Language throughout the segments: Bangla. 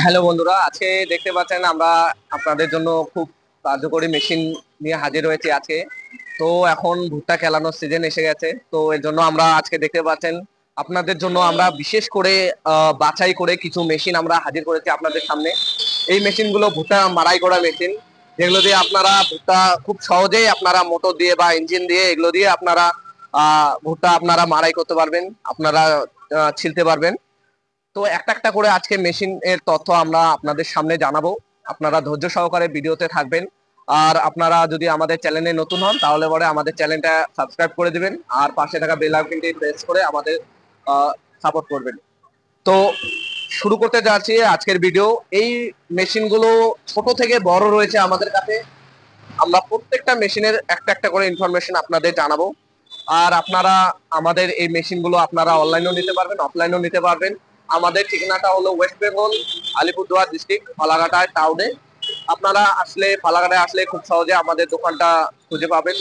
হ্যালো বন্ধুরা, আজকে দেখতে পাচ্ছেন আমরা আপনাদের জন্য খুব কার্যকরী মেশিন নিয়ে হাজির হয়েছি আজকে। তো এখন ভুট্টা কেলানোর সিজন এসে গেছে, তো এর জন্য আমরা আজকে দেখতে পাচ্ছেন আপনাদের জন্য আমরা বিশেষ করে বাছাই করে কিছু মেশিন আমরা হাজির করেছি আপনাদের সামনে। এই মেশিনগুলো ভুট্টা মাড়াই করা মেশিন, যেগুলো দিয়ে আপনারা ভুট্টা খুব সহজেই আপনারা মোটর দিয়ে বা ইঞ্জিন দিয়ে এগুলো দিয়ে আপনারা ভুট্টা আপনারা মাড়াই করতে পারবেন, আপনারা ছিলতে পারবেন। তো একটা একটা করে আজকে মেশিন এর তথ্য আমরা আপনাদের সামনে জানাবো। আপনারা ধৈর্য সহকারে ভিডিওতে থাকবেন। আর আপনারা যদি আমাদের চ্যানেলে নতুন হন তাহলে পরে আমাদের চ্যানেলটা সাবস্ক্রাইব করে দিবেন আর পাশে থাকা বেল আইকনটি প্রেস করে আমাদের সাপোর্ট করবেন। তো শুরু করতে যাচ্ছি আজকের ভিডিও। এই মেশিনগুলো ছোট থেকে বড় রয়েছে আমাদের কাছে। আমরা প্রত্যেকটা মেশিনের একটা একটা করে ইনফরমেশন আপনাদের জানাবো। আর আপনারা আমাদের এই মেশিনগুলো আপনারা অনলাইনেও নিতে পারবেন, অফলাইনেও নিতে পারবেন। আমাদের ঠিকানাটা হলো ওয়েস্ট বেঙ্গল, আলিপুরদুয়ার ডিস্ট্রিক্ট, ফালাকাটায় টাউনে। আপনারা আসলে ফালাকাটায় আসলে খুব সহজে আমাদের দোকানটা খুঁজে পাবেন।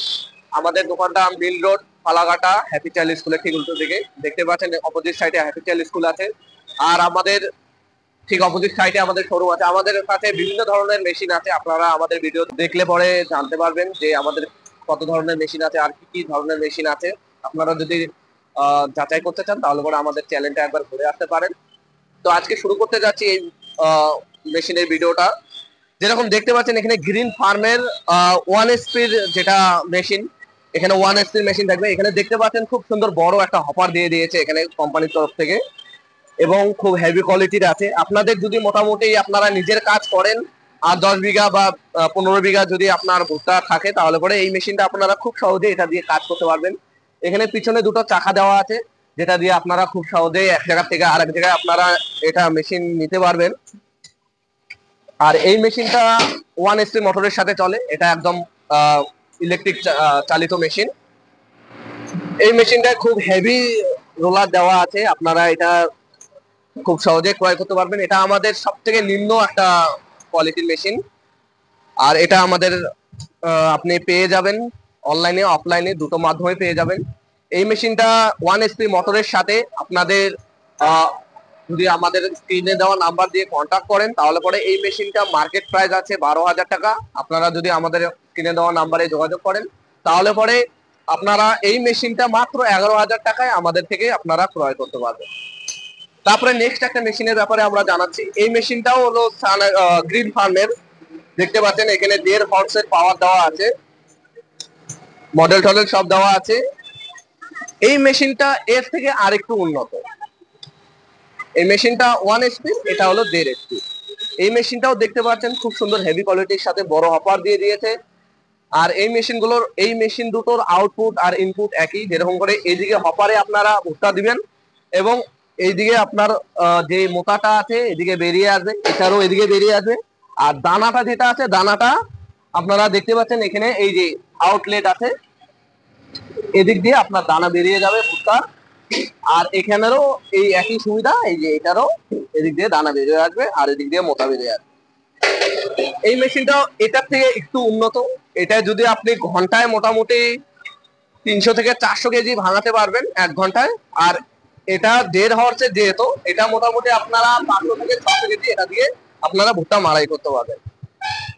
আমাদের দোকানটা মিল রোড, ফালাকাটা, হ্যাপি চাইল্ড স্কুলের ঠিক উল্টো দিকে। দেখতে পাচ্ছেন অপোজিট সাইডে হ্যাপি চাইল্ড স্কুল আছে। আর আমাদের ঠিক অপোজিট সাইডে আমাদের শোরুম আছে। আমাদের কাছে বিভিন্ন ধরনের মেশিন আছে, আপনারা আমাদের ভিডিও দেখলে পরে জানতে পারবেন যে আমাদের কত ধরনের মেশিন আছে আর কি কি ধরনের মেশিন আছে। আপনারা যদি যাচাই করতে চান তাহলে পরে আমাদের চ্যানেলটা একবার ঘুরে আসতে পারেন। তো আজকে শুরু করতে যাচ্ছি এই মেশিনের ভিডিওটা। যেরকম দেখতে পাচ্ছেন এখানে গ্রিন ফার্মের 1 HP যেটা মেশিন, এখানে 1 HP মেশিন থাকবে। এখানে দেখতে পাচ্ছেন খুব সুন্দর বড় একটা হপার দিয়ে দিয়েছে এখানে কোম্পানির তরফ থেকে, এবং খুব হেভি কোয়ালিটির আছে। আপনাদের যদি মোটামুটি আপনারা নিজের কাজ করেন আর 10 বিঘা বা 15 বিঘা যদি আপনার ভুট্টা থাকে তাহলে পরে এই মেশিনটা আপনারা খুব সহজে এটা দিয়ে কাজ করতে পারবেন। এখানে পিছনে দুটো চাকা দেওয়া আছে, যেটা দিয়ে আপনারা খুব সহজেই এক জায়গা থেকে আরেক জায়গায় আপনারা এটা মেশিন নিতে পারবেন। আর এই মেশিনটা 1 HP মোটরের সাথে চলে, এটা একদম ইলেকট্রিক চালিত মেশিন। এই মেশিনটায় খুব হেভি রোলার দেওয়া আছে, আপনারা এটা খুব সহজে ক্রয় করতে পারবেন। এটা আমাদের সব থেকে নিম্ন একটা কোয়ালিটির মেশিন। আর এটা আমাদের আপনি পেয়ে যাবেন অনলাইনে অফলাইনে দুটো মাধ্যমে পেয়ে যাবেন। এই মেশিনটা 1 HP মোটরের সাথে আপনাদের যদি আমাদের স্ক্রিনে দেওয়া নাম্বার দিয়ে কন্ট্যাক্ট করেন তাহলে পরে এই মেশিনটা মার্কেট প্রাইস আছে 12,000 টাকা। আপনারা যদি আমাদের স্ক্রিনে দেওয়া নাম্বারে যোগাযোগ করেন তাহলে পরে আপনারা এই মেশিনটা মাত্র 11,000 টাকায় আমাদের থেকে আপনারা ক্রয় করতে পারবেন। তারপরে নেক্সট একটা মেশিনের ব্যাপারে আমরা জানাচ্ছি। এই মেশিনটাও হলো গ্রিন ফার্মের। দেখতে পাচ্ছেন এখানে 1.5 হর্সের পাওয়ার দেওয়া আছে, মডেল টডেল সব দেওয়া আছে। এই মেশিনটা এর থেকে আরেকটু উন্নত। এই মেশিনটা 1 HP, এটা হলো 1.5 HP। এই মেশিনটাও দেখতে পাচ্ছেন খুব সুন্দর হেভি কোয়ালিটির সাথে বড় হপার দিয়ে দিয়েছে। আর এই মেশিন দুটোর আউটপুট আর ইনপুট একই। যেরকম করে এইদিকে হপারে আপনারা ভুট্টা দিবেন এবং এইদিকে আপনার যে মোটাটা আছে এদিকে বেরিয়ে আসবে, এছাড়াও এদিকে বেরিয়ে আসবে। আর দানাটা যেটা আছে, দানাটা আপনারা দেখতে পাচ্ছেন এখানে এই যে আউটলেট আছে, এদিক দিয়ে আপনার দানা বেরিয়ে যাবে ভুট্টা। আর এখানেরও এই একই সুবিধা, এই যে এটারও এদিক দিয়ে দানা বেরিয়ে আসবে আর এদিক দিয়ে মোটা বেরিয়ে আসবে। এই মেশিনটাও এটার থেকে একটু উন্নত। এটা যদি আপনি ঘন্টায় মোটামুটি 300 থেকে 400 কেজি ভাঙাতে পারবেন 1 ঘন্টায়। আর এটা 1.5 হর্সের যেহেতু, এটা মোটামুটি আপনারা 500 থেকে 600 কেজি এটা দিয়ে আপনারা ভুট্টা মাড়াই করতে পারবেন।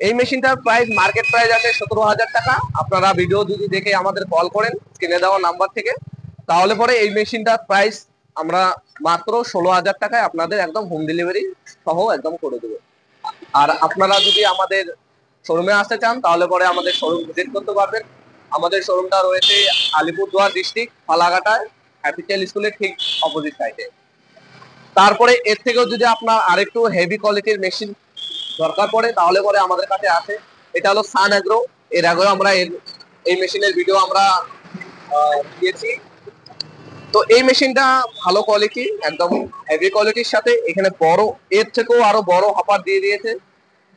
এই মেশিনটার প্রাইস মার্কেট প্রাইস আছে 17,000 টাকা। আপনারা ভিডিও যদি দেখে আমাদের কল করেন স্ক্রিনে দেওয়া নাম্বার থেকে তাহলে পরে এই মেশিনটার প্রাইস আমরা মাত্র 16,000 টাকায় আপনাদের একদম হোম ডেলিভারি সহ একদম করে দেবো। আর আপনারা যদি আমাদের শোরুমে আসতে চান তাহলে পরে আমাদের শোরুম ভিজিট করতে পারবেন। আমাদের শোরুমটা রয়েছে আলিপুরদুয়ার ডিস্ট্রিক্ট, ফালাকাটায়, হ্যাপি চাইল্ড স্কুলের ঠিক অপোজিট সাইডে। তারপরে এর থেকেও যদি আপনার আরেকটু হেভি কোয়ালিটির মেশিন দরকার পড়ে তাহলে পরে আমাদের কাছে আছে। এটা হলো সান অ্যাগ্রো। এর আগেও আমরা এই মেশিনের ভিডিও আমরা দিয়েছি। তো এই মেশিনটা ভালো কোয়ালিটি, একদম হেভি কোয়ালিটির সাথে এখানে বড়, এর থেকেও আরো বড় হপার দিয়ে দিয়েছে।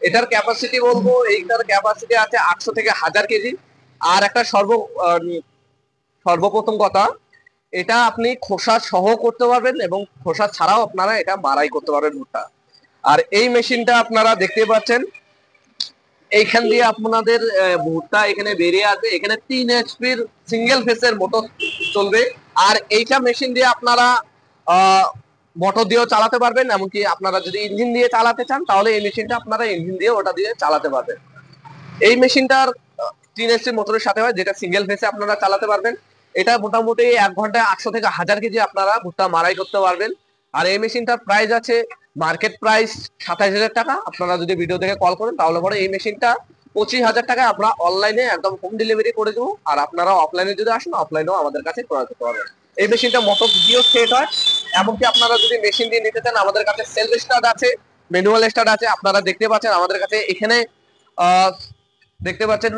এটার ক্যাপাসিটি বলবো, এইটার ক্যাপাসিটি আছে 800 থেকে 1000 কেজি। আর একটা সর্বপ্রথম কথা, এটা আপনি খোসা সহ করতে পারবেন এবং খোসা ছাড়াও আপনারা এটা মাড়াই করতে পারবেন ভুট্টা। আর এই মেশিনটা আপনারা দেখতে পাচ্ছেন এইখান দিয়ে আপনাদের ভুট্টা এখানে বেরিয়ে আসবে। এখানে 3 HP সিঙ্গেল ফেসের মোটর চলবে। আর এইটা মেশিন দিয়ে আপনারা মোটর দিয়েও চালাতে পারবেন, এমনকি আপনারা যদি ইঞ্জিন দিয়ে চালাতে চান তাহলে এই মেশিনটা আপনারা ইঞ্জিন দিয়ে ওটা দিয়ে চালাতে পারবেন। এই মেশিনটার 3 HP মোটরের সাথে হয়, যেটা সিঙ্গেল ফেসে আপনারা চালাতে পারবেন। এটা মোটামুটি 1 ঘন্টায় 800 থেকে 1000 কেজি আপনারা ভুট্টা মারাই করতে পারবেন। আর এই মেশিনটার প্রাইস আছে, মার্কেট প্রাইস 27,000 টাকা। আপনারা যদি ভিডিও দেখে কল করেন তাহলে পরে এই মেশিনটা 25,000 টাকায় আমরা অনলাইনে একদম হোম ডেলিভারি করে দেবো। আর আপনারা অফলাইনে যদি আসেন, অফলাইনেও আমাদের কাছে ক্রয় করতে পারবেন। এই মেশিনটা মোটর দিয়েও সেট হয়, এমনকি আপনারা যদি মেশিন দিয়ে নিতে চান আমাদের কাছে সেলফ স্টার্ট আছে, ম্যানুয়াল স্টার্ট আছে। আপনারা দেখতে পাচ্ছেন আমাদের কাছে এখানে আহ দেখতে পাচ্ছেন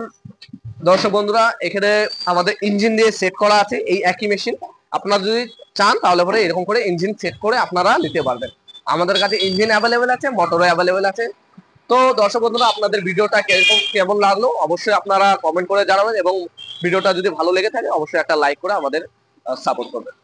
দর্শক বন্ধুরা, এখানে আমাদের ইঞ্জিন দিয়ে সেট করা আছে এই একই মেশিন। আপনারা যদি চান তাহলে পরে এরকম করে ইঞ্জিন সেট করে আপনারা নিতে পারবেন। আমাদের কাছে ইঞ্জিন অ্যাভেলেবেল আছে, মোটরও অ্যাভেলেবেল আছে। তো দর্শক বন্ধুরা, আপনাদের ভিডিওটা কেমন লাগলো অবশ্যই আপনারা কমেন্ট করে জানাবেন, এবং ভিডিওটা যদি ভালো লেগে থাকে অবশ্যই একটা লাইক করে আমাদের সাপোর্ট করবেন।